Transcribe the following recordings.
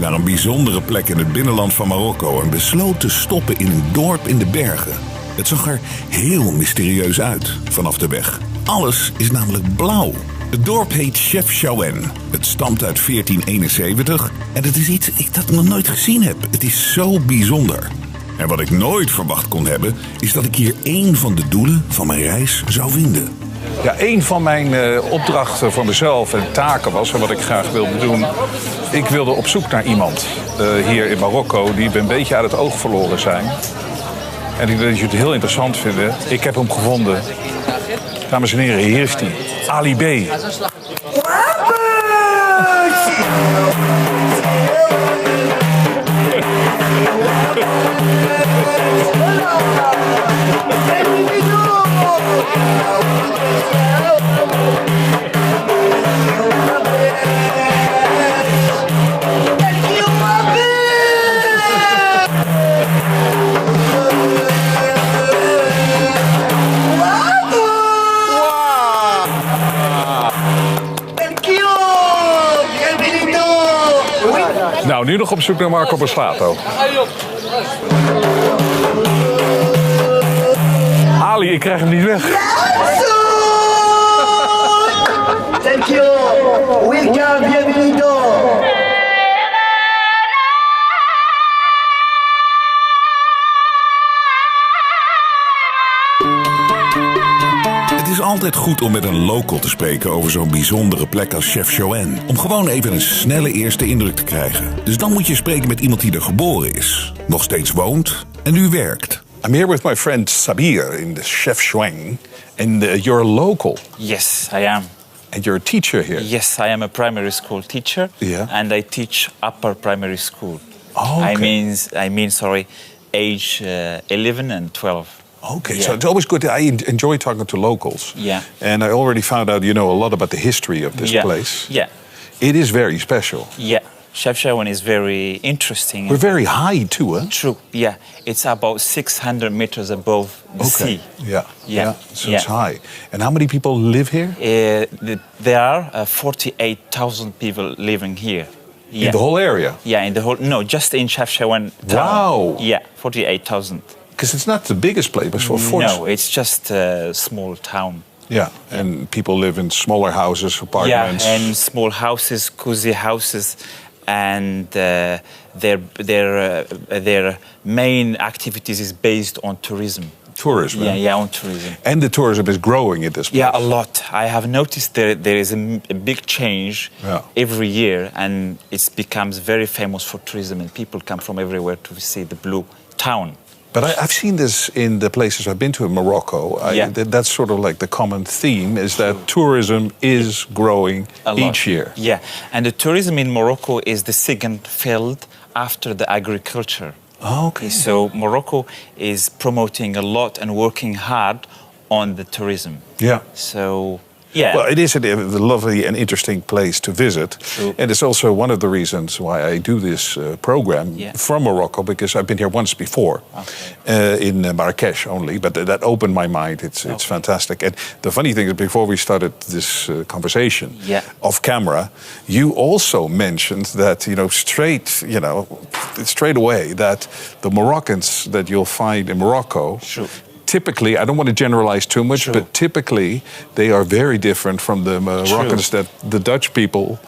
naar een bijzondere plek in het binnenland van Marokko en besloot te stoppen in een dorp in de bergen. Het zag er heel mysterieus uit vanaf de weg. Alles is namelijk blauw. Het dorp heet Chefchaouen. Het stamt uit 1471 en het is iets dat ik nog nooit gezien heb. Het is zo bijzonder. En wat ik nooit verwacht kon hebben, is dat ik hier één van de doelen van mijn reis zou vinden. Ja, een van mijn opdrachten voor mezelf en taken was, en wat ik graag wilde doen, ik wilde op zoek naar iemand hier in Marokko die we een beetje uit het oog verloren zijn. En ik denk dat jullie het heel interessant vinden. Ik heb hem gevonden. Dames en heren, hier is hij. Ali B. Nou, nu nog op zoek naar Marco Borsato. Ali, ik krijg hem niet weg. Thank you. Welcome, bienvenido. Het is altijd goed om met een local te spreken over zo'n bijzondere plek als Chefchaouen. Om gewoon even een snelle eerste indruk te krijgen. Dus dan moet je spreken met iemand die er geboren is, nog steeds woont en nu werkt. I'm here with my friend Sabir in the Chefchaouen. And you're a local. Yes, I am. And you're a teacher here. Yes, I am a primary school teacher. Yeah. And I teach upper primary school. Oh, okay. I mean, age 11 and 12. Okay, Yeah. so it's always good. I enjoy talking to locals. Yeah. And I already found out you know a lot about the history of this place. Yeah. It is very special. Yeah. Chefchaouen is very interesting. We're very high too, huh? True. Yeah. It's about 600 meters above the sea. Yeah. So it's high. And how many people live here? There are 48,000 people living here. Yeah. In the whole area? Yeah, in the whole. No, just in Chefchaouen town. Wow. Yeah, 48,000. Because it's not the biggest place, but for No, it's just a small town. Yeah, and people live in smaller houses, apartments. Yeah, and small houses, cozy houses, and their main activities is based on tourism. Tourism. Yeah, on tourism. And the tourism is growing at this place. Yeah, a lot. I have noticed there is a big change every year, and it becomes very famous for tourism, and people come from everywhere to see the blue town. But I've seen this in the places I've been to in Morocco. That's sort of like the common theme, is that tourism is growing each year. Yeah, and the tourism in Morocco is the second field after the agriculture. Oh, okay. So Morocco is promoting a lot and working hard on the tourism. Yeah. So, yeah. Well, it is a lovely and interesting place to visit. True. And it's also one of the reasons why I do this program from Morocco, because I've been here once before, in Marrakesh only, but that opened my mind. It's fantastic. And the funny thing is, before we started this conversation, off camera, you also mentioned that, straight away, that the Moroccans that you'll find in Morocco, typically, I don't want to generalize too much, but typically they are very different from the Moroccans that the Dutch people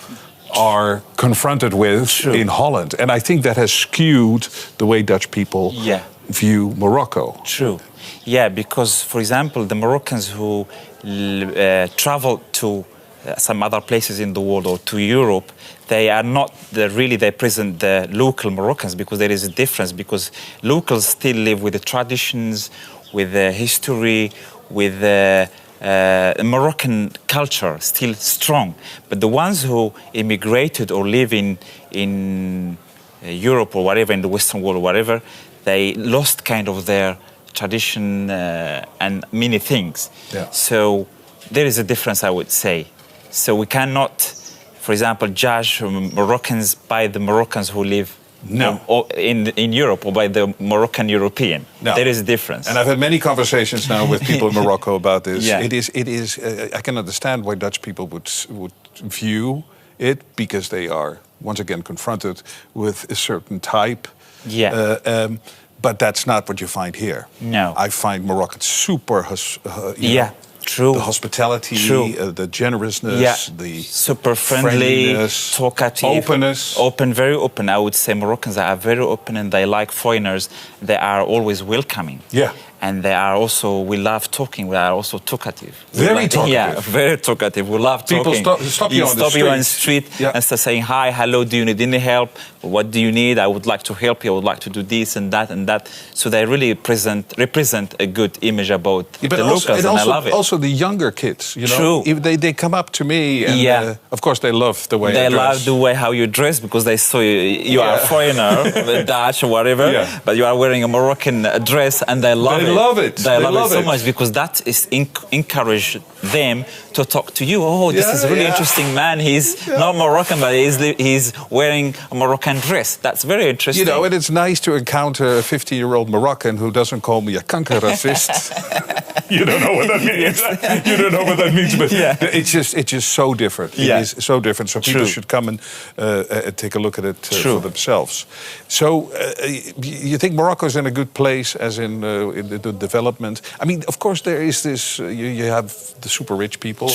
are confronted with in Holland. And I think that has skewed the way Dutch people view Morocco. True. Yeah, because, for example, the Moroccans who travel to some other places in the world or to Europe, they are not they present the local Moroccans, because there is a difference, because locals still live with the traditions, with the history, with the Moroccan culture still strong. But the ones who immigrated or live in Europe or whatever, in the Western world or whatever, they lost kind of their tradition and many things. Yeah. So there is a difference, I would say. So we cannot, for example, judge Moroccans by the Moroccans who live in Europe, or by the Moroccan European. No. There is a difference. And I've had many conversations now with people in Morocco about this. It is. I can understand why Dutch people would view it, because they are once again confronted with a certain type. Yeah. But that's not what you find here. No. I find Moroccans super, true. The hospitality, the generousness, the super friendly, talkative, openness. Very open. I would say Moroccans are very open and they like foreigners. They are always welcoming. Yeah. And they are also, we love talking, we are also talkative. Very talkative. Yeah, very talkative. We love talking. People stop you on the street. On the street and start saying, hi, hello, do you need any help? What do you need? I would like to help you. I would like to do this and that and that. So they really represent a good image about the locals, and I love it. Also the younger kids, True. If they come up to me, and of course they love the way I dress. They love the way how you dress because they saw you are a foreigner, Dutch or whatever, but you are wearing a Moroccan dress and they love it. They love it so much because that is encourage them to talk to you. Oh, this is a really interesting man. He's not Moroccan, but he's wearing a Moroccan dress. That's very interesting. And it's nice to encounter a 50-year-old Moroccan who doesn't call me a kanker-racist. You don't know what that means. You don't know what that means, but it's just so different. It is so different. So people should come and take a look at it for themselves. So you think Morocco's in a good place, as in the development? I mean, of course, there is this. You have the super rich people,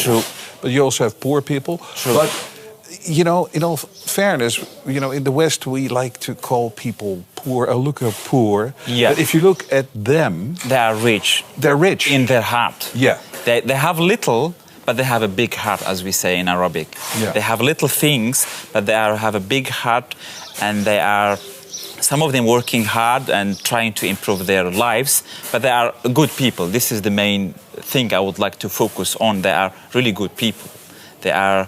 but you also have poor people. But in all fairness, in the West we like to call people poor. Look at poor. Yeah. But if you look at them, they are rich. They're rich in their heart. Yeah. They have little, but they have a big heart, as we say in Arabic. Yeah. They have little things, but they have a big heart, and they are. Some of them working hard and trying to improve their lives, but they are good people. This is the main thing I would like to focus on. They are really good people. They are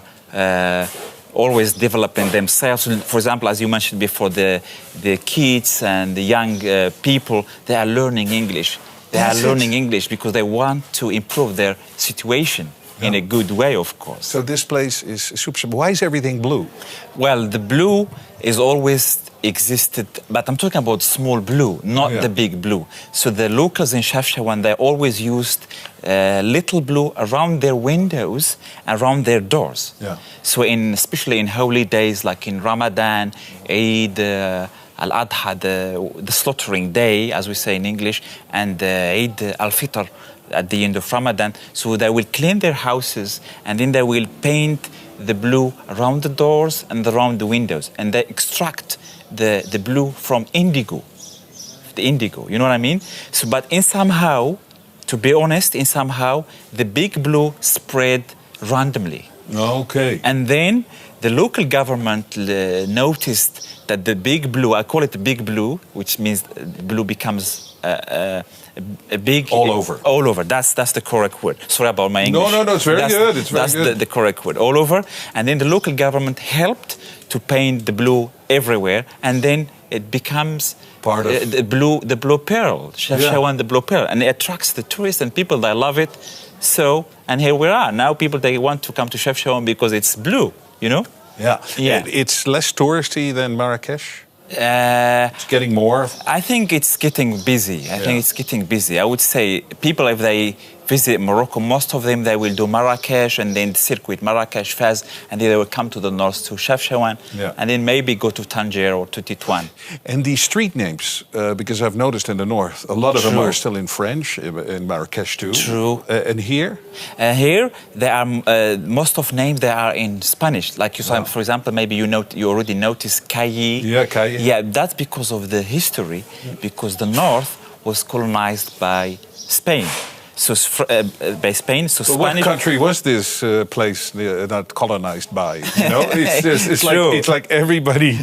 always developing themselves. For example, as you mentioned before, the kids and the young people, they are learning English. They are learning English because they want to improve their situation in a good way, of course. So this place is super. Why is everything blue? Well, the blue is always existed, but I'm talking about small blue, not the big blue. So the locals in Chefchaouen, they always used little blue around their windows, around their doors. Yeah. So especially in holy days like in Ramadan, Eid al-Adha, the slaughtering day, as we say in English, and Eid al-Fitr at the end of Ramadan. So they will clean their houses and then they will paint the blue around the doors and around the windows, and they extract the blue from indigo, the indigo, you know what I mean? So, but to be honest, the big blue spread randomly. Okay. And then the local government noticed that the big blue, I call it the big blue, which means blue becomes a big... All over. All over. That's the correct word. Sorry about my English. No, it's very good. It's very good. That's the correct word. All over. And then the local government helped to paint the blue everywhere, and then it becomes part of the blue pearl, Chefchaouen, the blue pearl, and it attracts the tourists and people that love it. So, and here we are now. People they want to come to Chefchaouen because it's blue, Yeah. It's less touristy than Marrakesh. It's getting more. I think it's getting busy. I would say people, if they visit Morocco, most of them, they will do Marrakesh and then circuit Marrakesh, Fez, and then they will come to the north to Chefchaouen, and then maybe go to Tangier or to Tétouan. And these street names, because I've noticed in the north, a lot of them are still in French, in Marrakesh too. True. And here? Here, there are most of names, they are in Spanish. Like you saw, for example, maybe you already noticed Cailly. Yeah, Cailly. Yeah, that's because of the history, because the north was colonized by Spain. So by Spain, so but Spanish. What country was this place not colonized by? It's like everybody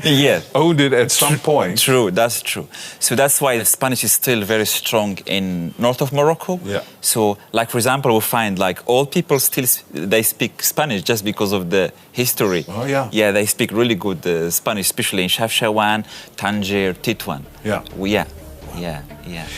owned it at some point. True, that's true. So that's why Spanish is still very strong in north of Morocco. Yeah. So, like for example, we find like old people still they speak Spanish just because of the history. Oh yeah. Yeah, they speak really good Spanish, especially in Chefchaouen, Tangier, Tétouan. Yeah.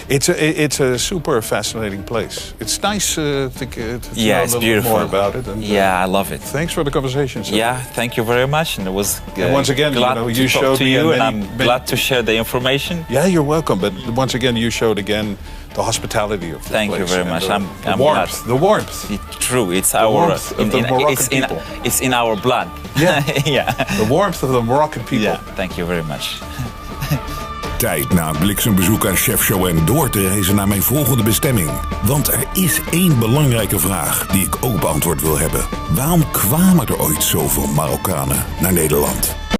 It's a super fascinating place. It's nice to know a little bit more about it. And, I love it. Thanks for the conversation. Sir. Yeah, thank you very much. And it was and once again, glad you to talk showed to me you, and I'm glad to share the information. Yeah, you're welcome. But once again, you showed again the hospitality of the Thank place. you very much. I'm warmth. glad. The warmth. True. It's the warmth of the Moroccan people. It's in our blood. Yeah. The warmth of the Moroccan people. Yeah. Thank you very much. Tijd na een bliksembezoek aan Chef Joanne door te reizen naar mijn volgende bestemming. Want er is één belangrijke vraag die ik ook beantwoord wil hebben. Waarom kwamen er ooit zoveel Marokkanen naar Nederland?